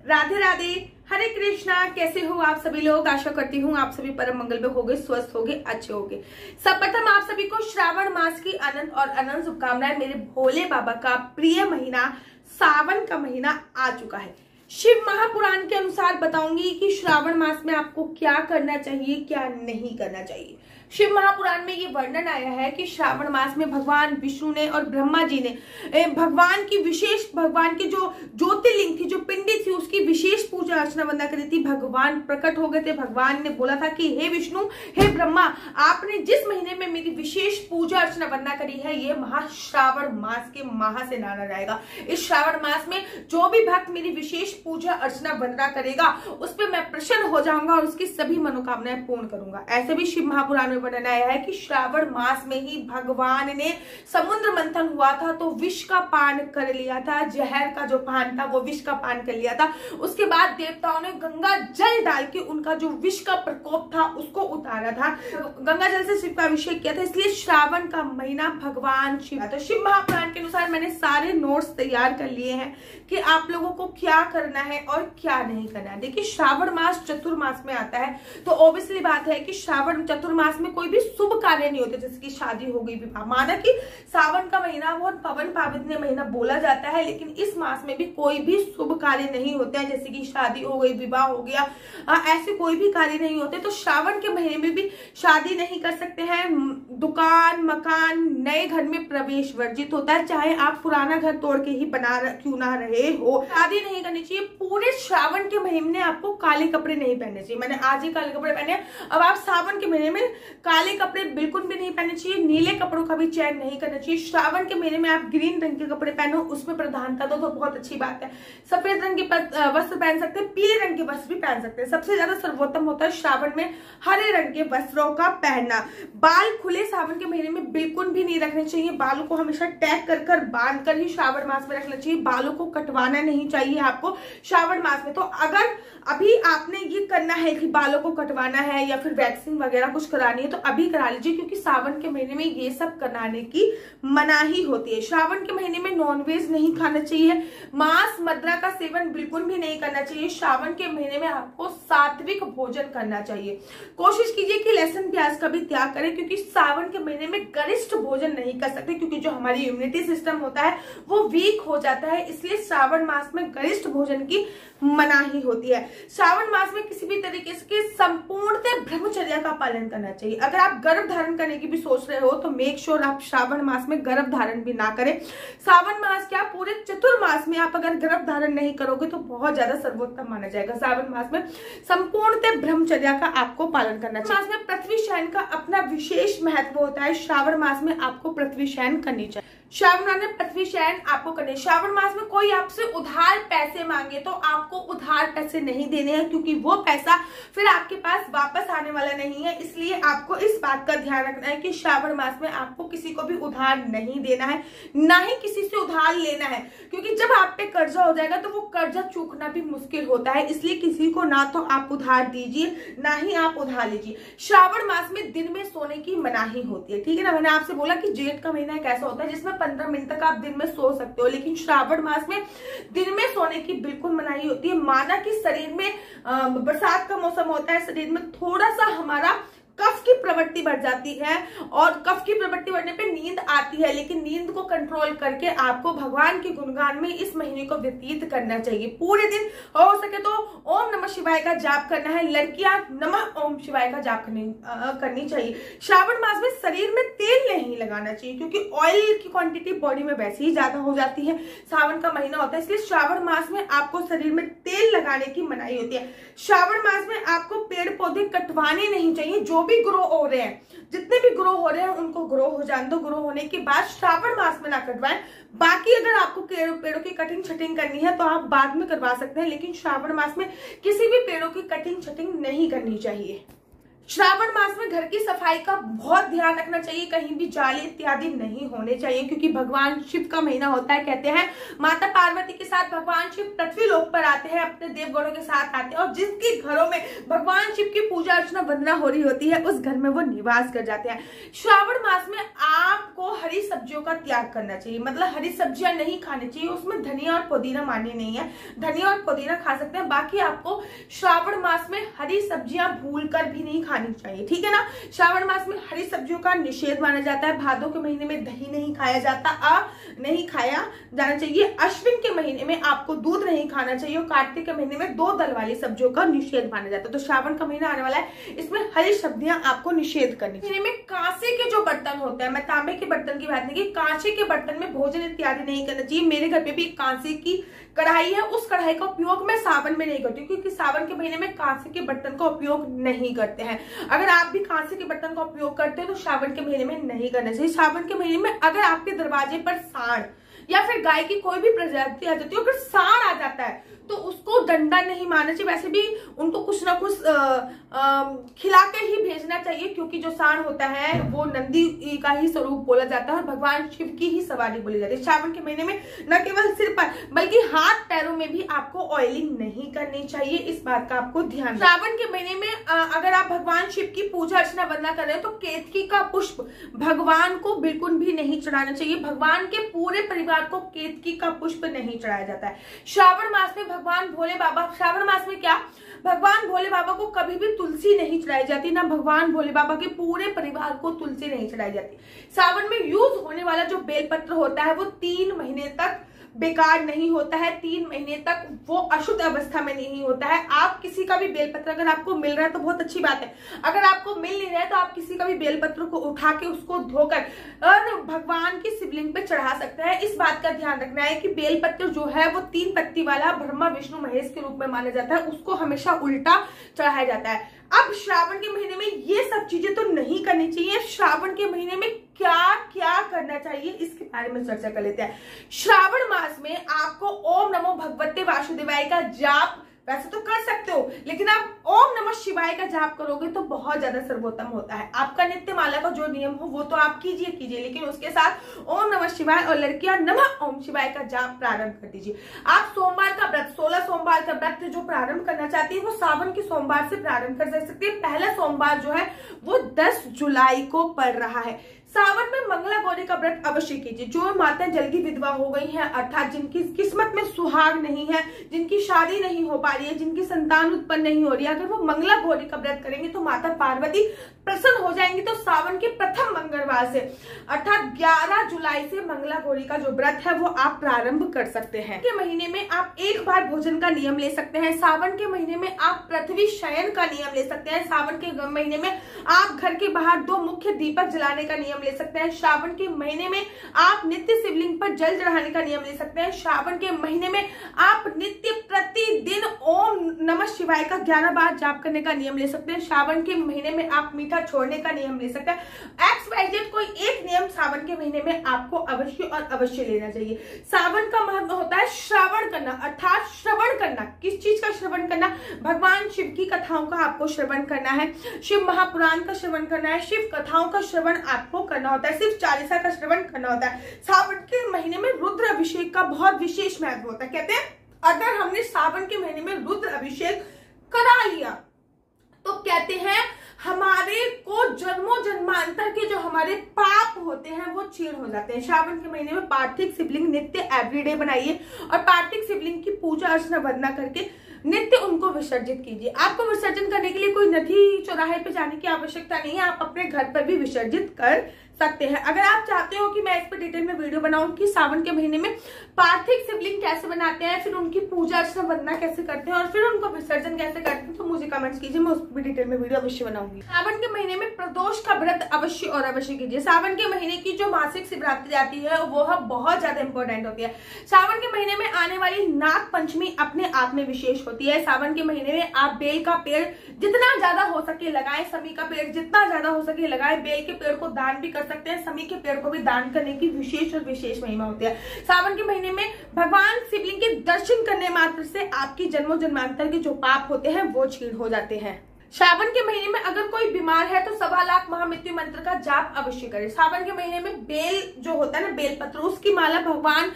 राधे राधे, हरे कृष्णा। कैसे हो आप सभी लोग? आशा करती हूँ आप सभी परम मंगल में होगे, स्वस्थ होगे, अच्छे होगे। सर्वप्रथम आप सभी को श्रावण मास की अनंत और अनंत शुभकामनाएं। मेरे भोले बाबा का प्रिय महीना सावन का महीना आ चुका है। शिव महापुराण के अनुसार बताऊंगी कि श्रावण मास में आपको क्या करना चाहिए, क्या नहीं करना चाहिए। शिव महापुराण में ये वर्णन आया है कि श्रावण मास में भगवान विष्णु ने और ब्रह्मा जी ने भगवान की जो ज्योतिर्लिंग थी, जो पिंडी थी, उसकी विशेष पूजा अर्चना वंदना करी थी। भगवान प्रकट हो गए थे। भगवान ने बोला था कि हे विष्णु, हे ब्रह्मा, आपने जिस महीने में मेरी विशेष पूजा अर्चना वंदना करी है, ये माह श्रावण मास के माह से जाना जाएगा। इस श्रावण मास में जो भी भक्त मेरी विशेष पूजा अर्चना वंदना करेगा, उस पर मैं प्रसन्न हो जाऊंगा और उसकी सभी मनोकामनाएं पूर्ण करूंगा। ऐसे भी शिव महापुराण में वर्णन आया है कि श्रावण मास में ही भगवान ने समुद्र मंथन हुआ था तो विष का पान कर लिया था। जहर का जो पान था वो विष का पान कर लिया था। उसके बाद देवताओं ने गंगा जल डाल के उनका जो विष का प्रकोप था उसको उतारा था। गंगा जल से शिव का अभिषेक किया था। इसलिए श्रावण का महीना भगवान शिव। तो शिव महापुराण के अनुसार मैंने सारे नोट्स तैयार कर लिए हैं कि आप लोगों को क्या करना है और क्या नहीं करना है। देखिए, श्रावण मास चतुर्मास में आता है तो ऑब्वियसली बात है कि श्रावण चतुर्मास में कोई भी शुभ कार्य नहीं होते, जैसे कि शादी हो गई, विवाह। माना कि सावन का महीना बहुत पवन पावित्र महीना बोला जाता है, लेकिन इस मास में भी कोई भी शुभ कार्य नहीं होते हैं, जैसे कि शादी हो गई, विवाह हो गया, ऐसे कोई भी कार्य नहीं होते। तो श्रावण के महीने में भी शादी नहीं कर सकते हैं। दुकान, मकान, नए घर में प्रवेश वर्जित होता है, चाहे आप पुराना घर तोड़ के ही बना क्यों ना रहे हो। शादी नहीं करनी चाहिए। पूरे श्रावण के महीने में आपको काले कपड़े नहीं पहनने चाहिए। मैंने आज ही काले कपड़े पहने। अब आप सावन के महीने में काले कपड़े बिल्कुल भी नहीं पहनने चाहिए। नीले कपड़ों का भी चयन नहीं करना चाहिए। श्रावण के महीने में आप ग्रीन रंग के कपड़े पहनो, उसमें प्रधानता दो तो बहुत अच्छी बात है। सफेद रंग के वस्त्र पहन सकते हैं, पीले रंग के वस्त्र भी पहन सकते हैं। सबसे ज्यादा सर्वोत्तम होता है श्रावण में हरे रंग के वस्त्रों का पहनना। बाल खुले सावन के महीने में बिल्कुल भी नहीं रखने चाहिए। बालों को हमेशा टैग कर बांध कर ही श्रावण मास में रखना चाहिए। बालों को कटवाना नहीं चाहिए आपको श्रावण मास में। तो अगर अभी आपने ये करना है कि बालों को कटवाना है या फिर वैक्सिंग वगैरह कुछ करानी है तो अभी करा लीजिए, क्योंकि सावन के महीने में ये सब कराने की मनाही होती है। श्रावण के महीने में नॉनवेज नहीं खाना चाहिए। मांस मदिरा का सेवन बिल्कुल भी नहीं करना चाहिए। श्रावण के महीने में आपको सात्विक भोजन करना चाहिए। कोशिश कीजिए कि लहसुन प्याज का भी त्याग करें, क्योंकि सावन के महीने में गरिष्ठ भोजन नहीं कर सकते, क्योंकि जो हमारी इम्यूनिटी सिस्टम होता है वो वीक हो जाता है। इसलिए श्रावण मास में गरिष्ठ भोजन की मनाही होती है। श्रावण मास में किसी भी तरीके से संपूर्णतः ब्रह्मचर्या का पालन करना चाहिए। अगर आप गर्भ धारण करने की भी सोच रहे हो तो मेक श्योर आप श्रावण मास में गर्भ धारण भी ना करें। श्रावण मास क्या, पूरे चतुर्मास में आप अगर गर्भ धारण नहीं करोगे तो बहुत ज्यादा सर्वोत्तम माना जाएगा। श्रावण मास में संपूर्णतः ब्रह्मचर्या का आपको पालन करना चाहिए। मास में पृथ्वी शयन का अपना विशेष महत्व होता है। श्रावण मास में आपको पृथ्वी शयन करनी चाहिए। श्रावण मास में पृथ्वी शयन आपको करने। श्रावण मास में कोई आपसे उधार पैसे मांगे तो आपको उधार पैसे नहीं देने हैं, क्योंकि वो पैसा फिर आपके पास वापस आने वाला नहीं है। इसलिए आपको इस बात का ध्यान रखना है कि श्रावण मास में आपको किसी को भी उधार नहीं देना है, ना ही किसी से उधार लेना है, क्योंकि जब आप पे कर्जा हो जाएगा तो वो कर्जा चूकना भी मुश्किल होता है। इसलिए किसी को ना तो आप उधार दीजिए, ना ही आप उधार लीजिए। श्रावण मास में दिन में सोने की मनाही होती है, ठीक है ना। मैंने आपसे बोला कि जेठ का महीना एक ऐसा होता है जिसमें 15 मिनट तक आप दिन में सो सकते हो, लेकिन श्रावण मास में दिन में सोने की बिल्कुल मनाही होती है। माना कि शरीर में बरसात का मौसम होता है, शरीर में थोड़ा सा हमारा कफ की प्रवृत्ति बढ़ जाती है और कफ की प्रवृत्ति बढ़ने पे नींद आती है, लेकिन नींद को कंट्रोल करके आपको भगवान के गुणगान में इस महीने को व्यतीत करना चाहिए। पूरे दिन हो सके तो ओम नमः शिवाय का जाप करना है। लड़कियां नमः ओम शिवाय का जाप करनी चाहिए। श्रावण मास में शरीर में तेल नहीं लगाना चाहिए, क्योंकि ऑयल की क्वांटिटी बॉडी में वैसे ही ज्यादा हो जाती है। सावन का महीना होता है, इसलिए श्रावण मास में आपको शरीर में तेल लगाने की मनाही होती है। श्रावण मास में आपको पेड़ पौधे कटवाने नहीं चाहिए। जो भी ग्रो हो रहे हैं, जितने भी ग्रो हो रहे हैं उनको ग्रो हो जाने दो। ग्रो होने के बाद श्रावण मास में ना कटवाएं। बाकी अगर आपको पेड़ों की कटिंग छटिंग करनी है तो आप बाद में करवा सकते हैं, लेकिन श्रावण मास में किसी भी पेड़ों की कटिंग छटिंग नहीं करनी चाहिए। श्रावण मास में घर की सफाई का बहुत ध्यान रखना चाहिए, कहीं भी जाले इत्यादि नहीं होने चाहिए, क्योंकि भगवान शिव का महीना होता है। कहते हैं माता पार्वती के साथ भगवान शिव पृथ्वी लोक पर आते हैं, अपने देवगणों के साथ आते हैं, और जिसके घरों में भगवान शिव की पूजा अर्चना वंदना हो रही होती है उस घर में वो निवास कर जाते हैं। श्रावण मास में आपको हरी सब्जियों का त्याग करना चाहिए, मतलब हरी सब्जियां नहीं खानी चाहिए। उसमें धनिया और पुदीना मान्य नहीं है, धनिया और पुदीना खा सकते हैं, बाकी आपको श्रावण मास में हरी सब्जियां भूल कर भी नहीं खानी चाहिए, ठीक है ना। श्रावण मास में हरी सब्जियों का निषेध माना जाता है। भादों के महीने में दही नहीं खाया जाता, नहीं खाया जाना चाहिए। अश्विन के महीने में आपको दूध नहीं खाना चाहिए, और कार्तिक के महीने में 2 दल वाली सब्जियों का निषेध माना जाता है। तो श्रावण का महीना आने वाला है, इसमें हरी सब्जियां आपको निषेध करनी चाहिए। में कांसे के जो बर्तन होते हैं, मैं तांबे के बर्तन की बात नहीं की, कांसे के बर्तन में भोजन इत्यादि नहीं करना चाहिए। मेरे घर पे भी कांसे की कढ़ाई है, उस कढ़ाई का उपयोग मैं सावन में नहीं करती हूँ, क्योंकि सावन के महीने में कांसे के बर्तन का उपयोग नहीं करते हैं। अगर आप भी कांसे के बर्तन का उपयोग करते हैं तो श्रावण के महीने में नहीं करना चाहिए। श्रावण के महीने में अगर आपके दरवाजे पर सांड या फिर गाय की कोई भी प्रजाति आ जाती है, अगर सांड आ जाता है तो उसको डंडा नहीं मारना चाहिए, वैसे भी उनको कुछ ना कुछ खिलाकर ही भेजना चाहिए, क्योंकि जो सांड होता है वो नंदी का ही स्वरूप बोला जाता है और भगवान शिव की ही सवारी बोली जाती है। श्रावण के महीने में न केवल सिर पर बल्कि हाथ पैरों में भी आपको ऑयलिंग नहीं करनी चाहिए, इस बात का आपको ध्यान। श्रावण के महीने में अगर आप भगवान शिव की पूजा अर्चना वंदना कर रहे हैं तो केतकी का पुष्प भगवान को बिल्कुल भी नहीं चढ़ाना चाहिए। भगवान के पूरे परिवार को केतकी का पुष्प नहीं चढ़ाया जाता है। श्रावण मास में भगवान भोले बाबा, श्रावण मास में क्या भगवान भोले बाबा को कभी भी तुलसी नहीं चढ़ाई जाती, ना भगवान भोले बाबा के पूरे परिवार को तुलसी नहीं चढ़ाई जाती। सावन में यूज होने वाला जो बेलपत्र होता है वो 3 महीने तक बेकार नहीं होता है, 3 महीने तक वो अशुद्ध अवस्था में नहीं होता है। आप किसी का भी बेलपत्र अगर आपको मिल रहा है तो बहुत अच्छी बात है, अगर आपको मिल नहीं रहा है तो आप किसी का भी बेलपत्र को उठा के उसको धोकर भगवान की शिवलिंग पे चढ़ा सकते हैं। इस बात का ध्यान रखना है कि बेलपत्र जो है वो 3 पत्ती वाला ब्रह्मा विष्णु महेश के रूप में माना जाता है, उसको हमेशा उल्टा चढ़ाया जाता है। अब श्रावण के महीने में ये सब चीजें तो नहीं करनी चाहिए। श्रावण के महीने में क्या क्या करना चाहिए इसके बारे में चर्चा कर लेते हैं। श्रावण मास में आपको ओम नमो भगवते वासुदेवाय का जाप वैसे तो कर सकते हो, लेकिन आप ओम नमः शिवाय का जाप करोगे तो बहुत ज्यादा सर्वोत्तम होता है। आपका नित्य माला का जो नियम हो वो तो आप कीजिए, लेकिन उसके साथ ओम नमः शिवाय और लड़कियां नमः ओम शिवाय का जाप प्रारंभ कर दीजिए। आप सोमवार का व्रत, 16 सोमवार का व्रत जो प्रारंभ करना चाहती है वो सावन के सोमवार से प्रारंभ कर सकती है। पहला सोमवार जो है वो 10 जुलाई को पड़ रहा है। सावन में मंगला गौरी का व्रत अवश्य कीजिए। जो माताएं जल्दी विधवा हो गई हैं, अर्थात जिनकी किस्मत में सुहाग नहीं है, जिनकी शादी नहीं हो पा रही है, जिनकी संतान उत्पन्न नहीं हो रही है, अगर वो मंगला गौरी का व्रत करेंगे तो माता पार्वती प्रसन्न हो जाएंगी। तो सावन के प्रथम मंगलवार से अर्थात 11 जुलाई से मंगला गौरी का जो व्रत है वो आप प्रारंभ कर सकते हैं। के महीने में आप एक बार भोजन का नियम ले सकते हैं। सावन के महीने में आप पृथ्वी शयन का नियम ले सकते हैं। सावन के महीने में आप घर के बाहर 2 मुख्य दीपक जलाने का नियम ले सकते हैं। श्रावण के महीने में आप नित्य शिवलिंग पर जल चढ़ाने का नियम ले सकते हैं। श्रावण के महीने में आप नित्य प्रतिदिन ओम नमः शिवाय का 11 बार जाप करने का नियम ले सकते हैं। श्रावण के महीने में आप मीठा छोड़ने का नियम ले सकते हैं। XYZ कोई एक नियम सावन के महीने में आपको अवश्य और अवश्य लेना चाहिए। सावन का महत्व होता है श्रवण करना, अर्थात श्रवण करना। किस चीज का श्रवण करना? भगवान शिव की कथाओं का आपको श्रवण करना है, शिव महापुराण का श्रवण करना है, शिव कथाओं का श्रवण आपको करना होता है, शिव चालीसा का श्रवण करना होता है। सावन के महीने में रुद्र अभिषेक का बहुत विशेष महत्व होता है। कहते हैं अगर हमने सावन के महीने में रुद्र अभिषेक करा लिया तो कहते हैं हमारे को जन्मों जन्मांतर के जो हमारे पाप होते हैं वो क्षीण हो जाते हैं। श्रावण के महीने में पार्थिव शिवलिंग नित्य एवरीडे बनाइए और पार्थिव शिवलिंग की पूजा अर्चना वंदना करके नित्य उनको विसर्जित कीजिए। आपको विसर्जन करने के लिए कोई नदी चौराहे पे जाने की आवश्यकता नहीं है, आप अपने घर पर भी विसर्जित कर सकते हैं। अगर आप चाहते हो कि मैं इस पर डिटेल में वीडियो बनाऊं कि सावन के महीने में पार्थिव शिवलिंग कैसे बनाते हैं, फिर उनकी पूजा अर्चना वंदना कैसे करते हैं और फिर उनको विसर्जन कैसे करते हैं, तो मुझे कमेंट्स कीजिए, मैं उस पर भी डिटेल में वीडियो अवश्य बनाऊंगी। सावन के महीने में प्रदोष का व्रत अवश्य और अवश्य कीजिए। सावन के महीने की जो मासिक शिवरात्रि आती है वो बहुत ज्यादा इंपॉर्टेंट होती है। सावन के महीने में आने वाली नाग पंचमी अपने आप में विशेष होती है। सावन के महीने में आप बेल का पेड़ जितना ज्यादा हो सके लगाएं, समी का पेड़ जितना ज्यादा हो सके लगाएं। बेल के पेड़ को दान भी कर सकते हैं, समी के पेड़ को भी दान करने की विशेष और विशेष महिमा होती है। सावन के महीने में भगवान शिवलिंग के दर्शन करने मात्र से आपकी जन्मों जन्मांतर के जो पाप होते हैं वो क्षीण हो जाते हैं। श्रावण के महीने में अगर कोई बीमार है तो 1.25 लाख महामृत्यु मंत्र का जाप अवश्य करें। श्रावण के महीने में बेल जो होता है ना, बेल पत्र, उसकी माला भगवान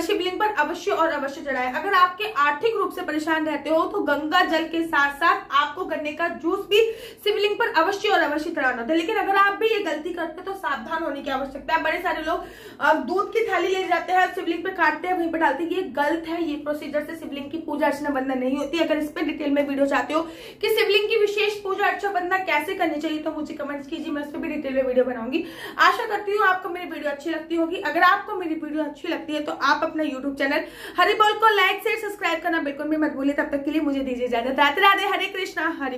शिवलिंग पर अवश्य और अवश्य चढ़ाएं। अगर आपके आर्थिक रूप से परेशान रहते हो तो गंगा जल के साथ साथ आपको गन्ने का जूस भी शिवलिंग पर अवश्य और अवश्य चढ़ाना होता है। लेकिन अगर आप भी ये गलती करते हो तो सावधान होने की आवश्यकता है। बड़े सारे लोग दूध की थाली ले जाते हैं, शिवलिंग पे काटते हैं, वहीं पर डालते हैं। ये गलत है। ये प्रोसीजर से शिवलिंग की पूजा अर्चना बंधन नहीं होती। अगर इस पर डिटेल में वीडियो चाहते हो कि शिवलिंग की विशेष पूजा अर्चना बंधना कैसे करनी चाहिए तो मुझे कमेंट्स कीजिए, मैं उस पर भी डिटेल में वीडियो बनाऊंगी। आशा करती हूँ आपको मेरी वीडियो अच्छी लगती होगी। अगर आपको मेरी वीडियो अच्छी लगती है तो आप अपना यूट्यूब चैनल हरि बोल को लाइक शेयर सब्सक्राइब करना बिल्कुल भी मत भूलिए। तब तक के लिए मुझे दीजिए इजाजत। राधे राधे, हरे कृष्णा, हरे